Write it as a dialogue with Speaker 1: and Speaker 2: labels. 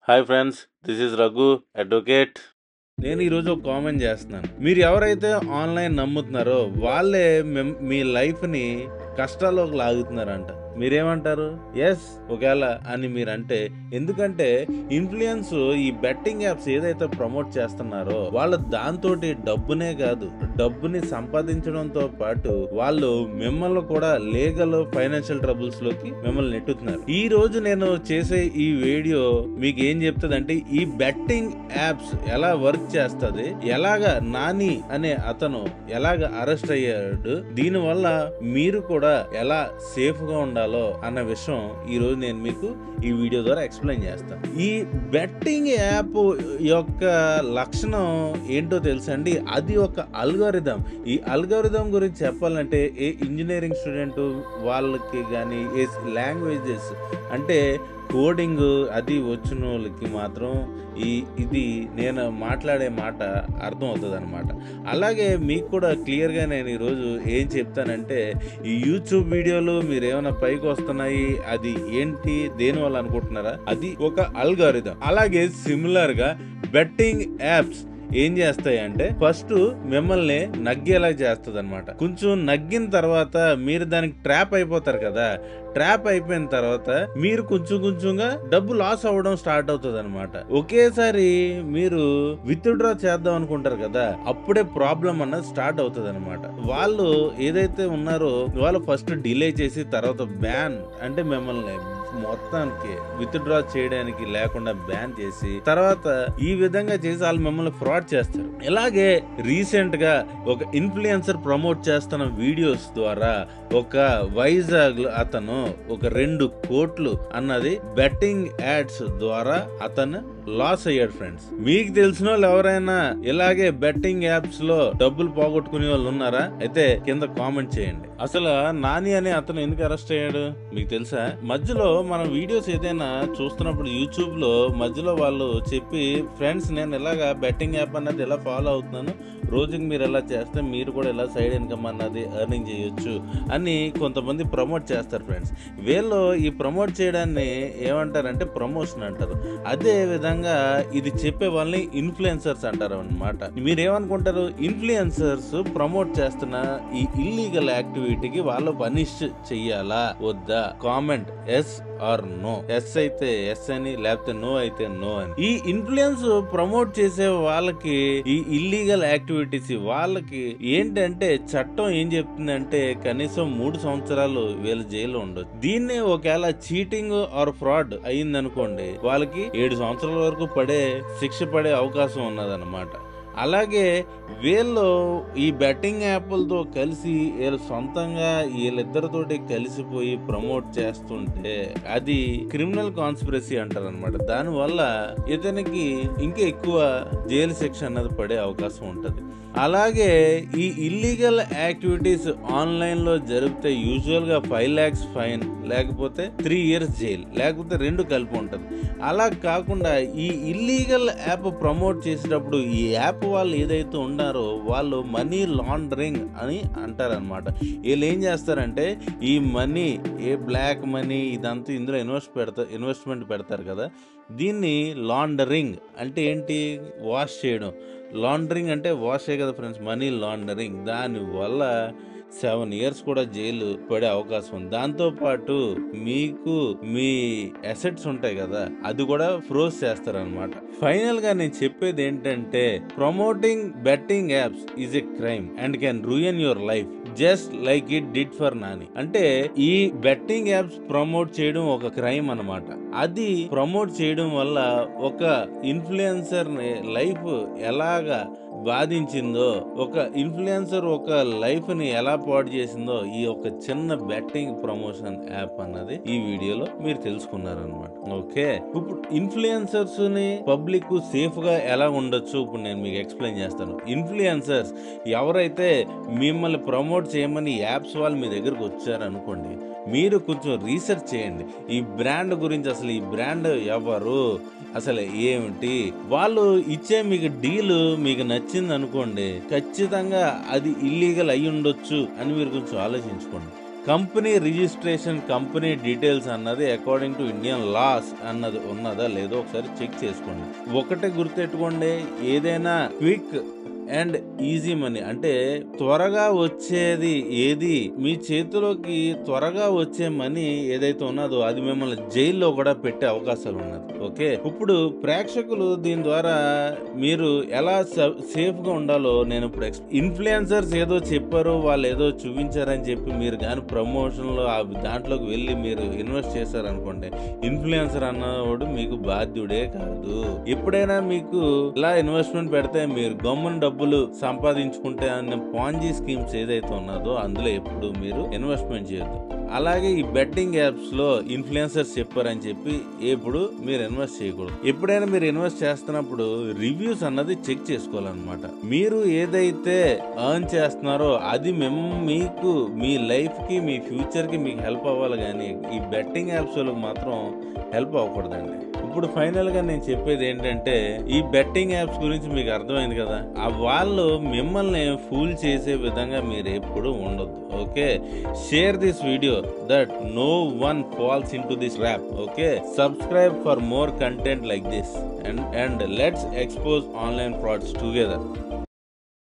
Speaker 1: Hi friends, this is Raghu advocate. నేను ఈరోజు ఒక కామెంట్ చేస్తున్నాను. మీరు ఎవరైతే ఆన్లైన్ నమ్ముతున్నారో వాళ్ళే మీ లైఫ్ని కష్టాల్లోకి లాగుతున్నారంట. మీరేమంటారు? ఎస్, ఒకవేళ అని మీరంటే, ఎందుకంటే ఇన్ఫ్లుయెన్స్ ఈ బెట్టింగ్ యాప్స్ ఏదైతే ప్రమోట్ చేస్తున్నారో వాళ్ళు దాంతో డబ్బునే కాదు, డబ్బుని సంపాదించడంతో పాటు వాళ్ళు మిమ్మల్ని కూడా లీగల్ ఫైనాన్షియల్ ట్రబుల్స్ లోకి మిమ్మల్ని నెట్టుతున్నారు. ఈ రోజు నేను చేసే ఈ వీడియో మీకు ఏం చెప్తుంది, ఈ బెట్టింగ్ యాప్స్ ఎలా వర్క్ చేస్తుంది, ఎలాగా నాని అనే అతను ఎలాగ అరెస్ట్ అయ్యాడు, దీని వల్ల మీరు కూడా ఎలా సేఫ్ గా ఉండాలో అన్న విషయం ఈ రోజు నేను మీకు ఈ వీడియో ద్వారా ఎక్స్ప్లెయిన్ చేస్తాను. ఈ బెట్టింగ్ యాప్ యొక్క లక్షణం ఏంటో తెలుసా అండి? అది ఒక అల్గోరిథం. ఈ అల్గోరిథం గురించి చెప్పాలంటే ఏ ఇంజనీరింగ్ స్టూడెంట్ వాళ్ళకి కానీ, ఏ లాంగ్వేజెస్ అంటే కోడింగ్ అది వచ్చిన వాళ్ళకి మాత్రం ఇది నేను మాట్లాడే మాట అర్థం అవుతుంది అనమాట. అలాగే మీకు కూడా క్లియర్గా నేను ఈరోజు ఏం చెప్తానంటే, ఈ యూట్యూబ్ వీడియోలు మీరు ఏమైనా పైకి వస్తున్నాయి, అది ఏంటి దేనివల్ల అనుకుంటున్నారా? అది ఒక అల్గోరిథం. అలాగే సిమిలర్ గా బెట్టింగ్ యాప్స్ ఏం చేస్తాయి అంటే, ఫస్ట్ మిమ్మల్ని నగ్గేలా చేస్తుంది అనమాట. కొంచెం నగ్గిన తర్వాత మీరు దానికి ట్రాప్ అయిపోతారు కదా. ట్రాప్ అయిపోయిన తర్వాత మీరు కొంచెంగా డబ్బు లాస్ అవ్వడం స్టార్ట్ అవుతుంది అనమాట. ఒకేసారి మీరు విత్డ్రా చేద్దాం అనుకుంటారు కదా, అప్పుడే ప్రాబ్లం అన్నది స్టార్ట్ అవుతుంది అనమాట. వాళ్ళు ఏదైతే ఉన్నారో వాళ్ళు ఫస్ట్ డిలే చేసి తర్వాత బ్యాన్ అంటే మిమ్మల్ని మొత్తానికి విత్డ్రా చేయడానికి లేకుండా బ్యాన్ చేసి తర్వాత ఈ విధంగా చేసి వాళ్ళు మిమ్మల్ని ఫ్రాడ్ చేస్తారు. ఇలాగే రీసెంట్ గా ఒక ఇన్ఫ్లుయెన్సర్ ప్రమోట్ చేస్తున్న వీడియోస్ ద్వారా ఒక వైజాగ్ అతను ఒక 2 కోట్లు అన్నది బెట్టింగ్ యాడ్స్ ద్వారా అతను లాస్ అయ్యాడు. ఫ్రెండ్స్, మీకు తెలిసిన వాళ్ళు ఎవరైనా ఇలాగే బెట్టింగ్ యాప్స్ లో డబ్బులు పోగొట్టుకునే వాళ్ళు ఉన్నారా? అయితే కింద కామెంట్ చేయండి. అసలు నాని అనే అతను ఎందుకు అరెస్ట్ అయ్యాడు మీకు తెలుసా? మధ్యలో మనం వీడియోస్ ఏదైనా చూస్తున్నప్పుడు యూట్యూబ్ లో మధ్యలో వాళ్ళు చెప్పి, ఫ్రెండ్స్ నేను ఇలాగా బెట్టింగ్ యాప్ అన్నది ఎలా ఫాలో అవుతున్నాను, రోజుకి మీరు ఎలా చేస్తే మీరు కూడా ఎలా సైడ్ ఇన్కమ్ అన్నది ఎర్నింగ్ చేయొచ్చు అని కొంతమంది ప్రమోట్ చేస్తారు. ఫ్రెండ్స్, వీళ్ళు ఈ ప్రమోట్ చేయడాన్ని ఏమంటారంటే ప్రమోషన్ అంటారు. అదే విధంగా ఇది చెప్పే వాళ్ళని ఇన్ఫ్లుయెన్సర్స్ అంటారు అన్నమాట. మీరేమనుకుంటారు? ఇన్ఫ్లుయెన్సర్స్ ప్రమోట్ చేస్తున్న ఈ ఇల్లీగల్ యాక్టివిటీకి వాళ్ళు పనిష్ చెయ్యాలా వద్దా? Comment yes or no. Yes అయితే ఎస్ అని, లేకపోతే నో అయితే నో అని. ఈ ఇన్ఫ్లుయెన్స్ ప్రమోట్ చేసే వాళ్ళకి ఈ ఇల్లీగల్ యాక్టివిటీస్ వాళ్ళకి ఏంటంటే చట్టం ఏం చెప్తుందంటే కనీసం 3 సంవత్సరాలు వీళ్ళ జైల్లో ఉండొచ్చు. దీన్నే ఒకవేళ చీటింగ్ ఆర్ ఫ్రాడ్ అయిందనుకోండి, వాళ్ళకి 7 సంవత్సరాల వరకు శిక్ష పడే అవకాశం ఉన్నదన్నమాట. అలాగే వీళ్ళు ఈ బెట్టింగ్ యాప్లతో కలిసి వీళ్ళు సొంతంగా వీళ్ళిద్దరితోటి కలిసిపోయి ప్రమోట్ చేస్తుంటే అది క్రిమినల్ కాన్స్పిరసీ అంటారు అనమాట. దానివల్ల ఇతనికి ఇంకా ఎక్కువ జైలు శిక్ష అన్నది పడే అవకాశం ఉంటుంది. అలాగే ఈ ఇల్లీగల్ యాక్టివిటీస్ ఆన్లైన్ లో జరిపితే యూజువల్ గా 5 lakhs ఫైన్, లేకపోతే 3 years జైలు, లేకపోతే 2 కలిపి ఉంటుంది. అలా కాకుండా ఈ ఇల్లీగల్ యాప్ ప్రమోట్ చేసేటప్పుడు ఈ యాప్ వాళ్ళు ఏదైతే ఉన్నారో వాళ్ళు మనీ లాండరింగ్ అని అంటారనమాట. వీళ్ళు ఏం చేస్తారంటే ఈ మనీ, ఏ బ్లాక్ మనీ ఇదంతా ఇందులో ఇన్వెస్ట్మెంట్ పెడతారు కదా, దీన్ని లాండరింగ్ అంటే ఏంటి? వాష్ చేయడం. లాండరింగ్ అంటే వాషే కదా ఫ్రెండ్స్, మనీ లాండరింగ్. దానివల్ల 7 years కూడా జైలు పడే అవకాశం ఉంది. దాంతోపాటు మీకు మీ అసెట్స్ ఉంటాయి కదా, అది కూడా ఫ్రోజ్ చేస్తారనమాట. ఫైనల్ గా నేను చెప్పేది ఏంటంటే, promoting betting apps is a crime and can ruin your life just like it did for Nani. అంటే ఈ బెట్టింగ్ యాప్స్ ప్రమోట్ చేయడం ఒక క్రైమ్ అన్నమాట. అది ప్రమోట్ చేయడం వల్ల ఒక ఇన్ఫ్లుయెన్సర్ లైఫ్ ఎలాగా బాధించిందో, ఒక ఇన్ఫ్లుయెన్సర్ ఒక లైఫ్ ని ఎలా పాడు చేసిందో ఈ ఒక చిన్న బెట్టింగ్ ప్రమోషన్ యాప్ అన్నది ఈ వీడియోలో మీరు తెలుసుకున్నారనమాట. ఓకే, ఇప్పుడు ఇన్ఫ్లుయెన్సర్స్ ని పబ్లిక్ సేఫ్ గా ఎలా ఉండొచ్చు ఇప్పుడు నేను మీకు ఎక్స్ప్లెయిన్ చేస్తాను. ఇన్ఫ్లుయెన్సర్స్ ఎవరైతే మిమ్మల్ని ప్రమోట్ చేయమని యాప్స్ వాళ్ళు మీ దగ్గరకు వచ్చారనుకోండి, మీరు కొంచెం రీసెర్చ్ చేయండి ఈ బ్రాండ్ గురించి. అసలు ఈ బ్రాండ్ ఎవరు, అసలు ఏమిటి, వాళ్ళు ఇచ్చే మీకు డీల్ మీకు నచ్చింది అనుకోండి, ఖచ్చితంగా అది ఇల్లీగల్ అయి ఉండొచ్చు అని మీరు కొంచెం ఆలోచించుకోండి. కంపెనీ రిజిస్ట్రేషన్, కంపెనీ డీటెయిల్స్ అన్నది అకార్డింగ్ టు ఇండియన్ లాస్ అన్నది ఉన్నదా లేదో ఒకసారి చెక్ చేసుకోండి. ఒకటే గుర్తెట్టుకోండి, ఏదైనా క్విక్ అండ్ ఈజీ మనీ అంటే త్వరగా వచ్చేది ఏది, మీ చేతిలోకి త్వరగా వచ్చే మనీ ఏదైతే ఉన్నదో అది మిమ్మల్ని జైల్లో కూడా పెట్టే అవకాశాలు ఉన్నది. ఓకే, ఇప్పుడు ప్రేక్షకులు దీని ద్వారా మీరు ఎలా సేఫ్ గా ఉండాలో నేను ఇప్పుడు ఇన్ఫ్లుయెన్సర్స్ ఏదో చెప్పారు, వాళ్ళు ఏదో చూపించారని చెప్పి మీరు కానీ ప్రమోషన్ లో దాంట్లోకి వెళ్ళి మీరు ఇన్వెస్ట్ చేశారనుకోండి, ఇన్ఫ్లుయెన్సర్ అన్నవాడు మీకు బాధ్యుడే కాదు. ఎప్పుడైనా మీకు ఇలా ఇన్వెస్ట్మెంట్ పెడితే మీరు గమ్మున డబ్బులు సంపాదించుకుంటే అన్న పాంజీ స్కీమ్స్ ఏదైతే ఉన్నదో అందులో ఎప్పుడు మీరు ఇన్వెస్ట్మెంట్ చేయొద్దు. అలాగే ఈ బెట్టింగ్ యాప్స్ లో ఇన్ఫ్లుయెన్సర్స్ చెప్పారని చెప్పి ఎప్పుడు మీరు ఇన్వెస్ట్ చేయకూడదు. ఎప్పుడైనా మీరు ఇన్వెస్ట్ చేస్తున్నప్పుడు రివ్యూస్ అన్నది చెక్ చేసుకోవాలన్నమాట. మీరు ఏదైతే ఎర్న్ చేస్తున్నారో అది మీకు మీ లైఫ్ కి, మీ ఫ్యూచర్ కి మీకు హెల్ప్ అవ్వాలి, కానీ ఈ బెట్టింగ్ యాప్స్ వాళ్ళకి మాత్రం హెల్ప్ అవ్వకూడదండి. ఇప్పుడు ఫైనల్ గా నేను చెప్పేది ఏంటంటే, ఈ బెట్టింగ్ యాప్స్ గురించి మీకు అర్థమైంది కదా, ఆ వాళ్ళు మిమ్మల్ని ఫూల్ చేసే విధంగా మీరు ఎప్పుడు ఉండొద్దు. Okay, share this video that no one falls into this trap. Okay, subscribe for more content like this and let's expose online frauds together.